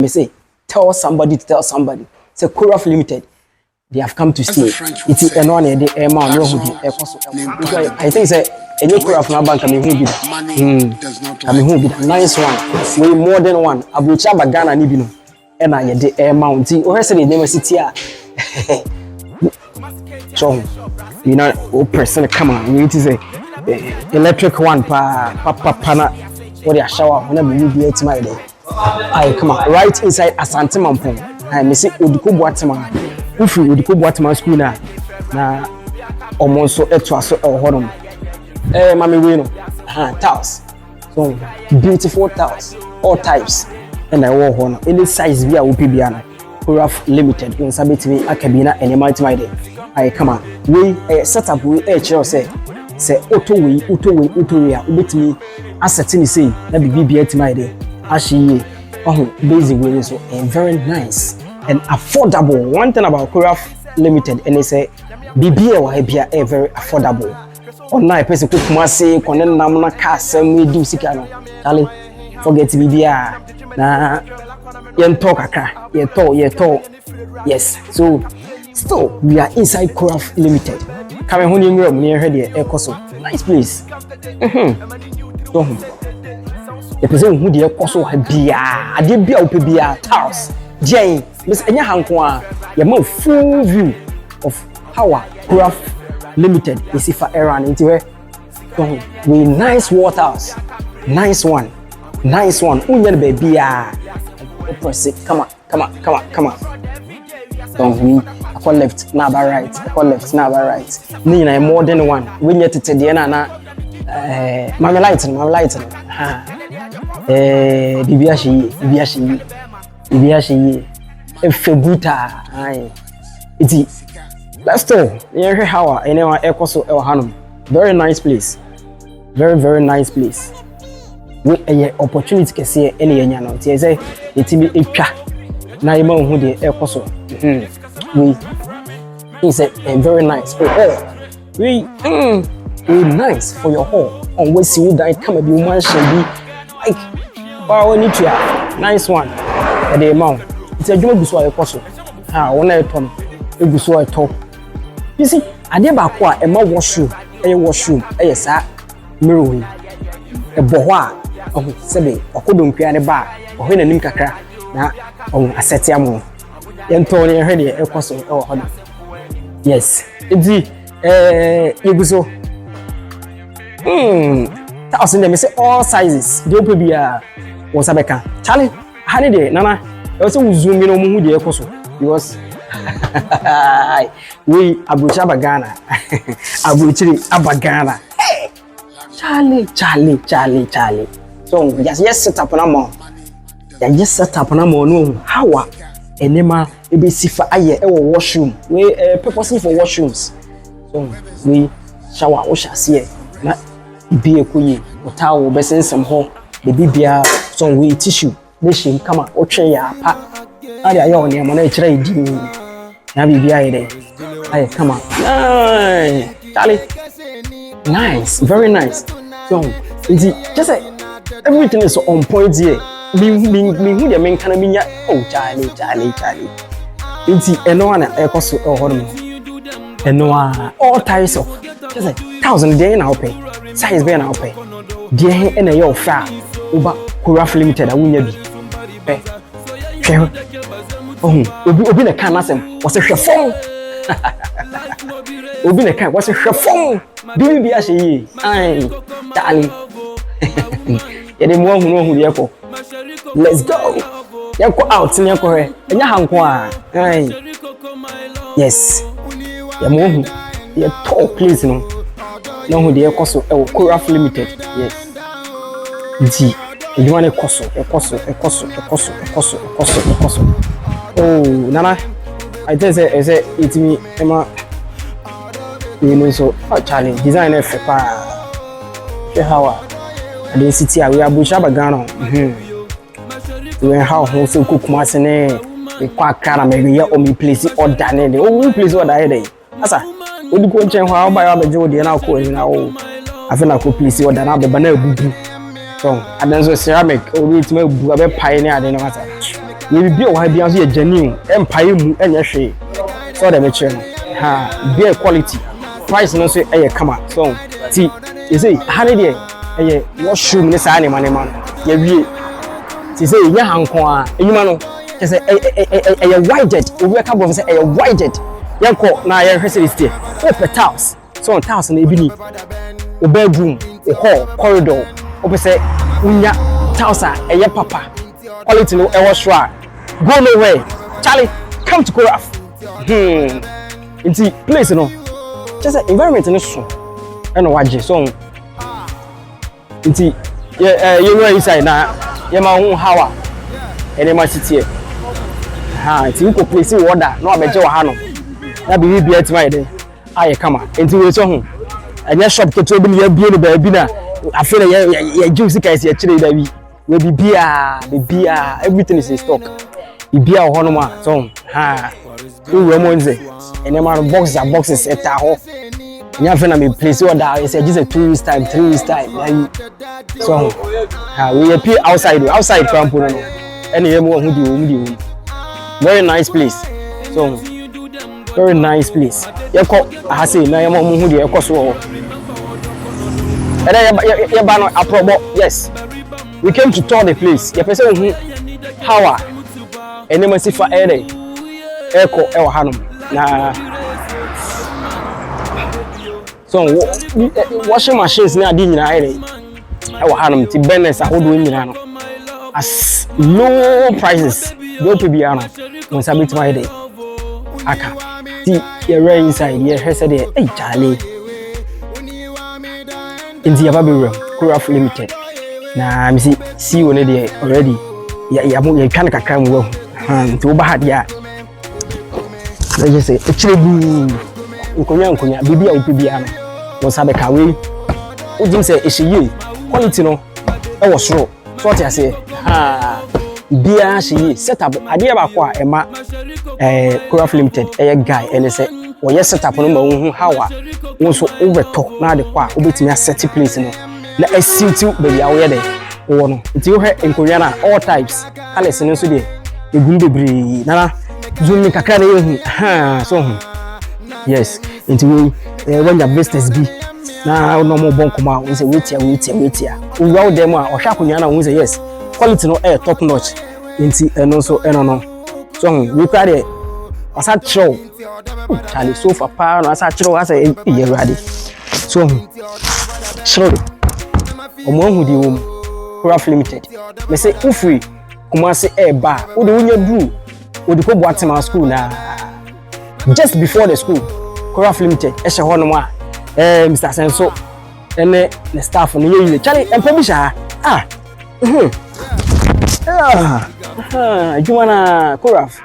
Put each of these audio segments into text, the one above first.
Me say, tell somebody to tell somebody. Say Koraf Limited. They have come to stay. It's a no one the amount no hoodie. I think say a new Koraf na bank kami hu bi. Kami hu bi. Nice one. We more than one. Abucha bagana ni bi no. E na ye the amount. O he say the name city a. So, you know, person come on. You need to say electric one pa na what the shower whenever you be at my day. I come on right inside Asante Mampong. I me say Odiko Boatema. Ufi Odiko Boatema school na almost so etwa so honom. Mami we no. Tiles. So beautiful tiles, all types. And I walk on any size via UPBana. Koraf Limited in Sabitimi Akabina and my day. I come on. We set up we say auto we with me asset say na bibi at my day. Ashi basic way so very nice and affordable. One thing about Koraf Limited and they say bibi a very affordable. Online person cook mase konen nam na car sem we do sika no. Charlie forget bibi na yen talk akra ye talk yes. So still we are inside Koraf Limited. Come home in room near here ekoso nice place. So the person who dey ekoso ha bia ade bia ope bia house jay miss enya hanko a ye ma full view of how Koraf Limited is if around into where we nice waters nice one unya baby press it come on don't we I call left now by right I call left now by right me na more than one we need to tell the na my light bibiashi efebuta ai iti let's go here how anyone ekoso elhanum very nice place very nice place we a opportunity can see any enya no tie say etimi etwa na yema hu de ekoso we is a very nice we nice for your home on we see that come be one shall be like power need to nice one the amount it's a job so ekoso wona etom eguso eto you see ade ba ko a ma washroom sa mirror ebo ho a sebe okodonkua ne ba ho nanim kakra na aseti amo yento ne hwe de ekoso ho yes edi eguso thousand them say all sizes they open be was abeka Charlie hani de nana e say zoom in no mu de ekoso because we abucha bagana abuchiri abagana Charlie so just set up na mo no how enema e be sifa aye e wo washroom we purposely for washrooms so we shower o shase na be ekoye towel be sensem ho the bibia so we tissue they shim kama o twe ya pa ari ayo ne mo na kira idi na bibia ide ay kama Charlie nice very nice so just say everything is on point here me who the men can be Charlie inti eno na ekoso hono eno all types of just like 1,000 day na pay size be na pay dey ena your fa uba Koraf Limited awunya bi obi na kan asem was a hwefon obi na kan was a hwefon bi a hye ai Charlie yede mo hu de ko let's go yako out ni yako he enya hanko a ai yes ya mo hu ya top place no hu de ekoso e Koraf Limited yes di you want ekoso oh nana I tell say it me ema you know so Charlie design e fe pa she hawa the city we abucha bagano we how ho so kokuma se ne e kwa kara me ye o mi place order ne o place order here asa odi ko nchen ho ba ya beje odi na ko na o afi na ko place order na be ba na bubu so adan so ceramic o wi ti ma bubu be pai ne ade na asa we be o ha bia so ye genuine empire mu enye hwe so dem che no ha beer quality price no so e kama so ti you say ha ne de e washroom ne sa ne ma ye wie ti say nya hankon a enyuma no ke say e wided obi ka bo say e wided yanko na ye hwese este o petals so on tiles na ebi ni o bedroom o hall corridor o be say unya tiles a eye papa quality no e was sure go nowhere Charlie come to Koraf inti place no just environment no so e no waje so inti you know inside na ye ma hu hawa ene ma city ha inti ko place order no abeje wa ha no na bi bi atima ide aye kama inti we so hu anya shop keto bi ne bie no ba bi na afere ye juice guys ye kire da bi we bibia everything is in stock bibia ho no ma so ha we mo nze ene ma boxes eta ho nya fe na me place order is just a 2 weeks time 3 weeks time so ha we appear outside camp no ene ye mo hu di very nice place so very nice place ye ko ha say na ye mo hu di ye ko so ho ene ye ba no aprobo yes we came to tour the place ye person hu how ene ma sifa ere eko e wa hanom na so washing machines na adi nyina ere e wa hanom ti business ahodo nyina no as low prices do to be ana mo sabit my day aka ti ye re inside ye hese de Charlie inti ya babe Koraf limited na mi see one dey already ya kan kakra mu wa nti wo ba ha dia na je say echire bu nkonya bibia opibia no wo sabe ka we wo dim say ehye quality no e wo soro so te ase bia hye setup ade ba kwa ema Koraf limited guy ene say wo ye setup no ma wo hawa wo so overto na ade kwa obetimi asset place no na asitu baby awo ye dey wo no nti wo he nkonya na all types colors no so dey egun bebre na zoom kakra na yehu so yes nti we when your business be na no mo bon kuma we say wait here we go dem a ohwa konya na we say yes quality no top notch nti eno so eno no so we carry asa show Charlie sofa pa no asa show asa ye ready so show omo hu di wo Koraf limited me say free kuma say ba wo de wonya du wo de ko boatema school na just before the school Koraf limited e she ho no ma Mr. Senso ene the staff no ye Charlie empa bi sha you na Koraf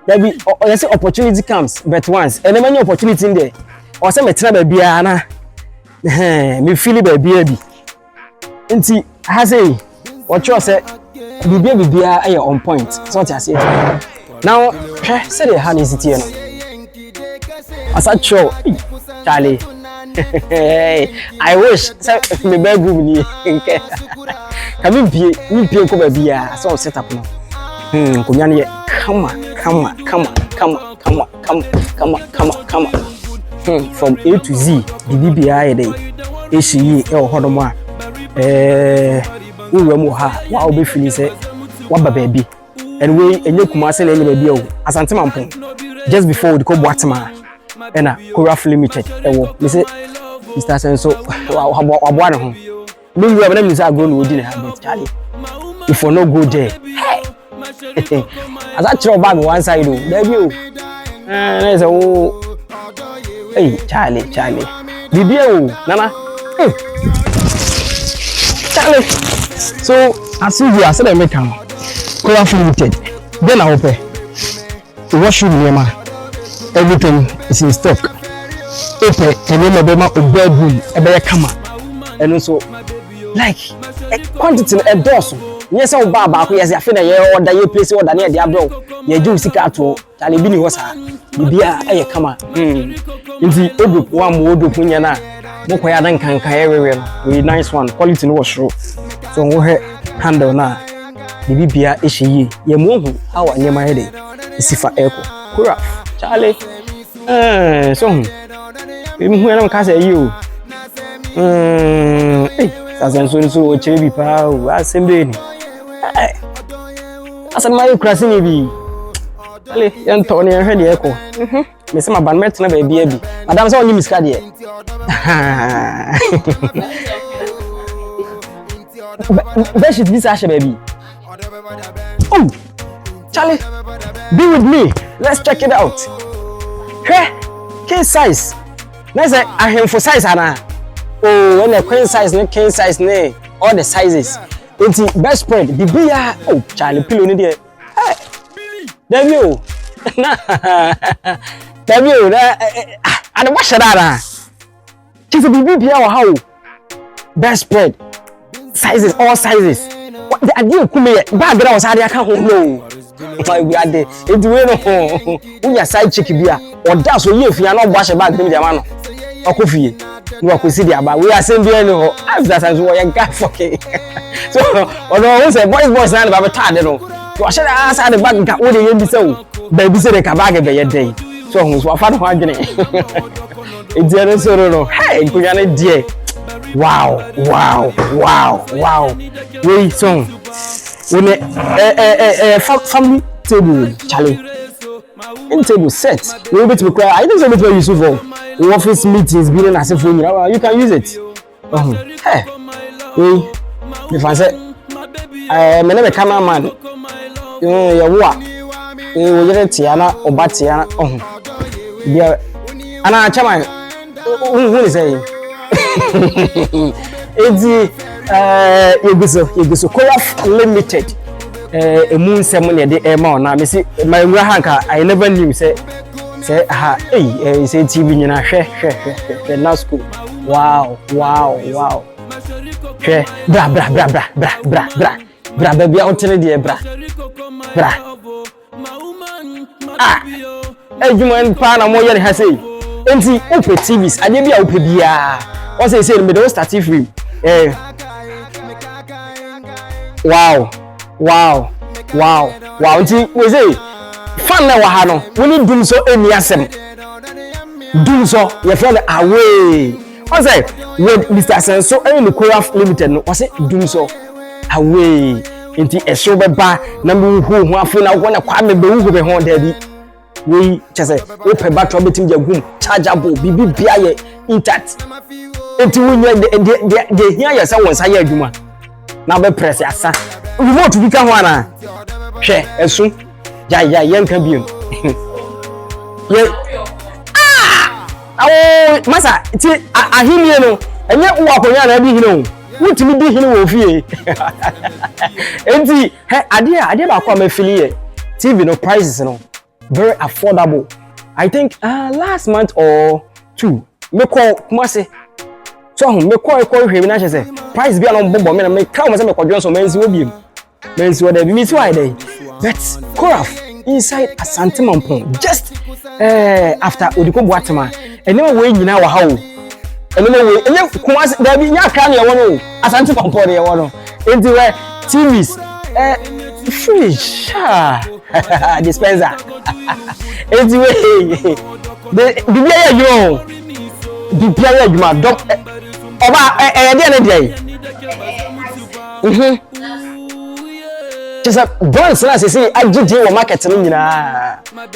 there be you say opportunity comes but once ene many opportunity in there o say metena ba bia na me feel ba bia bi nti ha say what you say bibia aye on point so what you say now say the hand is here no asa show Charlie I wish say me bedroom ni nke ka me pie ko ba bia so set up no konya ne come from A to Z bibia aye dey ehyi e wo hodo mo a we mu ha wa obi feel say wa ba baby anyway enye kuma say na enye baby o Asante Mampong just before we go boatema ena Koraf limited ewo me say Mr. Senso wa boa ne ho me wi abana mi say agro no odi ne ha bet Charlie if we no go there hey as I throw bag one side o baby o na say o hey Charlie bibi o nana Charlie so as you are say make am Koraf limited then I hope the washroom nema everything is in stock open and then my bedroom ebe kama and also like quantity e dose yes o ba ko yes afi na ye order ye place order na dey abro ye ju sika ato Charlie bi ni ho sa bibia e kama nti odu wa mo odu kunya na mo ko ya dan kankan ewewe no we nice one quality no was show so wo he handle na bibi bia ehye ye mu ohu awa nyema hede isifa eko Koraf Charlie so hu hu na ka say yi o sasen so o chire bi pa o asembe ni asan mai krasi ni bi ale yan to ne hwe de eko me se ma ban met na ba bia bi madam say onyi miska de Beshit this ashe baby. Oh, Charlie, be with me. Let's check it out. Hey, king size. Let's say I emphasize ana. Oh, when the queen size, ne king size, ne all the sizes. It's best spread. The beer. Oh, Charlie, pillow ni there. Hey, Debut. Debut. I don't wash that. Just a baby beer or how? Best spread. Sizes, all sizes. What the idea come here? Bag that was how they can't no. We are there. It's we no. We are side chick beer. Or that's what you if you are not wash a bag them man. Or coffee. You are consider but we are saying beer no. After that we are guy fucking. So, although we say boys and about tired no. You should ask the bag that what you be so. Baby say the bag be your day. So who's what father one gene. It's there so no. Hey, you are not there. Wow. Wait, so when family table, Charlie, in table set, we will be to cry. I don't know what you use for office meetings, being as a phone. You can use it. Hey, if I say, my name is cameraman. You know your work. You get Tiana or Batiana. Yeah, and I chairman. Who is saying? It's the Koraf Limited. A moon ceremony at the Emma. Now, Missy, my Rahanka, I never knew. Say, say TV in a share. Now school. Wow. Share, bra, baby, out to the bra. Hey, you man, Pana more than has say. Empty open TVs. I didn't be open beer. What's they say? Me don't start free. Wow. Until we say, fun na wahano. We need do so any asem. Do so. Your friend away. What's say? With Mr. Asenso, any Koraf Limited. No, what's it? Do so away. Until a show ba. Number who after now wanna come be who be home daddy. We just say open back to meeting the room chargeable bibi bia intact enti we the here yourself won say adwuma na be press asa remote bi ka ho ana hwe esu ya yenka biom ye masa ti ahimie no enye wo akonya na bi hino wutimi di hino wo fie enti ade ba kwa ma fili TV no prices no very affordable. I think last month or two, me call Kumasi. So me call him na say price be along bomb me call me say me call Johnson men's will be. Men's will be so why dey. But Koraf inside Asante Mampong just after Odiko Boatema. Anyway we nyina wa hawo. Anyway Kumasi there be nya kan ye wono Asante Mampong dey wono. Enti we TVs fridge dispenser. Anyway, the beer you ma doc oba dey. Just a brands na say agidi wo market no nyina.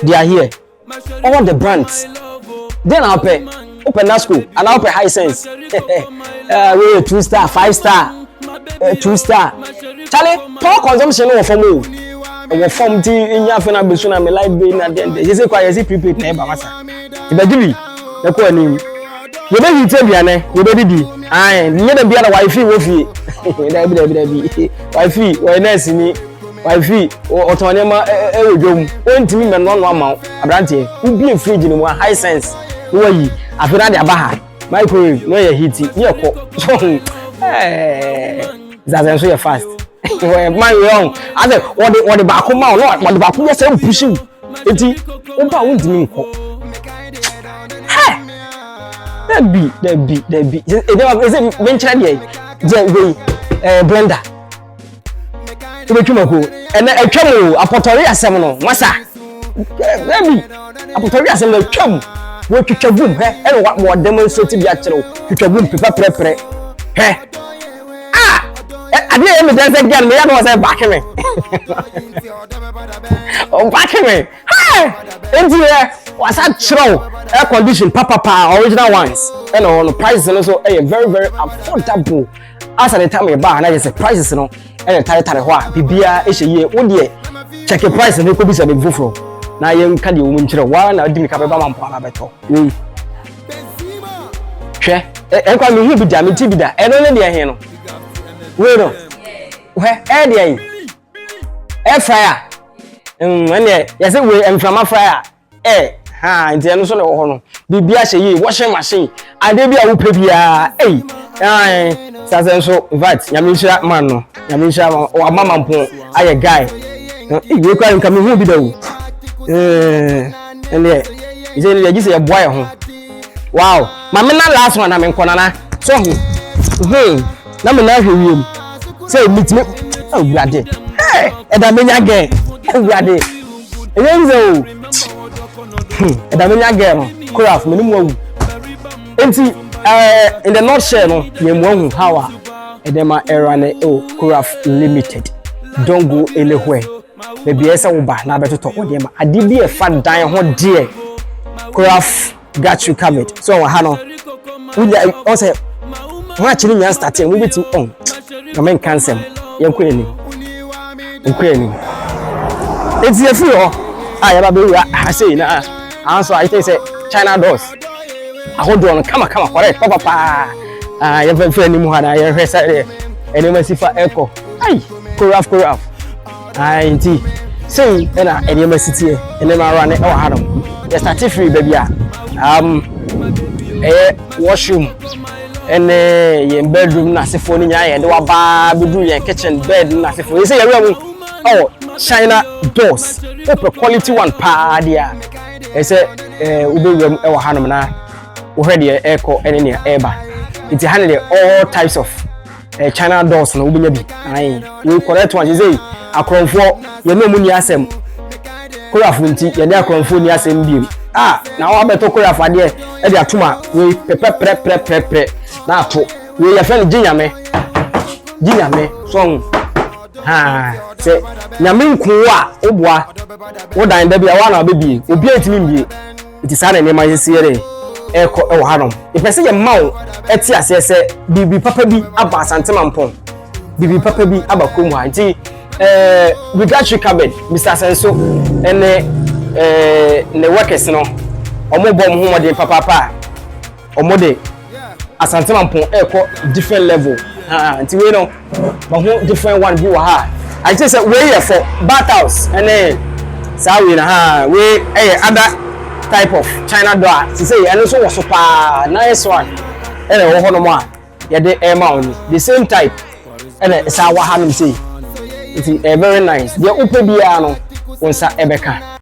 They are here. All the brands. Then I pay open na school and I pay high sense. We 2 star, 5 star, 2 star. Charlie, power consumption no for me. We form ti inya fe na besu na me light bill na den dey say kwa yesi prepaid na e ba masa ibadili na ko ani we be hite bia ne we be didi nye da bia na wifi wo fie da bi wifi we nurse ni wifi otone ma ewodwom ontimi me no ama abrante ubi fridge ni mo high sense wo yi afira de abaha microwave no ye heat ye ko so zazen so ye fast my young ade what the back ma no what the back just say push you enti o ba won dimi nko hey that be is it venture there blender ubetwuma ko ene atwam apotori asem no masa baby apotori asem no twam wo twitwabum he ene wa demonstrate bi akere twitwabum pepe he ade e me dance again me ya no say back me oh back me hey enti was that chiro air condition papa original ones and on prices also very very affordable as at the time you buy na just prices no and tare ho a bibia e hye wo de check price no ko bi se be foforo na ye nka de wo nkyere wa na di mi ka be ba mampo ala beto we hwe kwa mi hu bi da mi ti bi da e no ne de he no we no we e de yi air fryer ene ya say we emframa fryer ha nti eno so le wo ho no bibia hye yi washing machine ade bia wo pe bia sasa so invite nyamisha man no nyamisha o mama mpon aye guy we kwa nka me hu bi da wo ene ije le gi se boy ho wow mama na last one na me nkona na so na me na hwe wiem say meet me oh brade da me nya ge brade eyenzo da me nya ge no Koraf me ni mu awu enti in the north share no ye mu awu how edema era ne Koraf limited don't go anywhere baby esa wo ba na betoto odema ade bi e fa dan ho de Koraf got you covered so ha no we also wa chiri nya starting we bit on no men cancel ye kwani eti e free ho ya ba be ha say na answer I think say China doors hold on come correct papa ya fe ni mu ha na ya hwesa ene masifa echo ai Koraf nti say na ene masiti ene ma run e wa ha no ya start free baby washroom ene ye bedroom na sefo ni nya ye de wa ba bedu ye kitchen bed na sefo you say ya wi China doors open quality one pa dia say ubewem e wa hanom na wo hwede echo ene ne eba it handle all types of China doors na ubenya bi we correct one say akronfo ye no mu ni asem Koraf nti ye ne akronfo ni asem bi na wa beto Koraf ade e de atoma we pre na ato we ya fe ginyame so se nyame nko a oboa wo dan da bia wa na bebi obi antimi mbie iti sa na ne ma yesiere eko e wo hanom ipese ye mawo eti ase se bibi papa bi aba Asante Mampong bibi papa bi aba komu ha nti we got you covered Mr. Senso ene ne workers no omo bom ho modern papa omo de Asante Mampong eko different level nti we no ma ho different one bi wa ha I just say we here for battles and sa we na we other type of China door to say and so was super nice one and wo hono mo a ye de on the same type and sa wa hanum say it is very nice the open bia no won sa ebeka